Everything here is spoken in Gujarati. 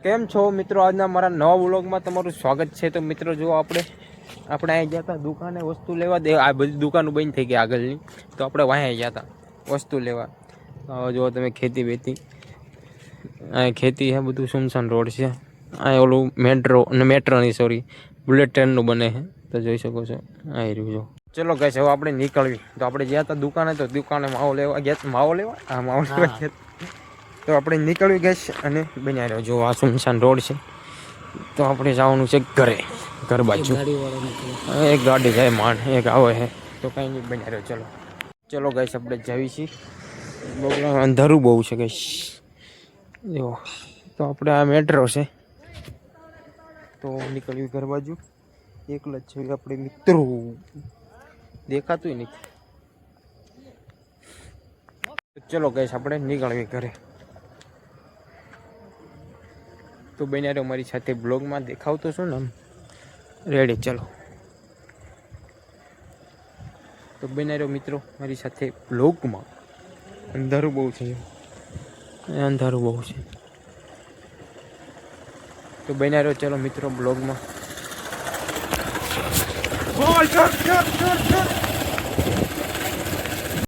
કેમ છો મિત્રો? આજના મારા નવા વ્લોગમાં તમારું સ્વાગત છે. તો મિત્રો જો આપણે અહીં ગયા હતા દુકાને વસ્તુ લેવા દે. આ બધી દુકાનો બંધ થઈ ગઈ આગળની, તો આપણે વાંહે ગયા હતા વસ્તુ લેવા. જો તમે ખેતી બેતી અહીં ખેતી છે, બધું સુમસાન રોડ છે. અહીં ઓલું મેટ્રોની સોરી બુલેટ ટ્રેનનું બને છે, તો જોઈ શકો છો. અહીં રહ્યું જો. ચલો ગાઈસ, હવે આપણે નીકળવી. તો આપણે ગયા હતા દુકાને, તો દુકાને માવો લેવા ગયા. માવો લેવા ગયા. તો આપણે નીકળવી ગઈ અને બન્યા રહ્યો. જો આ સુમસાન રોડ છે, તો આપણે જવાનું છે ઘર બાજુ. એક ગાડી જાય માંડ, એક આવે છે, તો કંઈ નહીં બન્યા રહ્યો. ચલો ગાઈસ, આપણે જઈએ છીએ. અંધારું બહુ છે ગાઈસ. જો તો આપણે આ મેટ્રો છે, તો નીકળ્યું ઘર બાજુ. એકલા જ છે આપણે મિત્રો, દેખાતું નથી. ચલો ગાઈસ, આપણે નીકળવી ઘરે. તો બન્યા રહ્યો મારી સાથે બ્લોગમાં. દેખાવતો છું ને આમ રેડી. ચલો તો બન્યા રહ્યો મિત્રો મારી સાથે બ્લોગમાં. અંધારું બહુ છે, અંધારું બહુ છે. તો બન્યા રહ્યો ચલો મિત્રો બ્લોગમાં.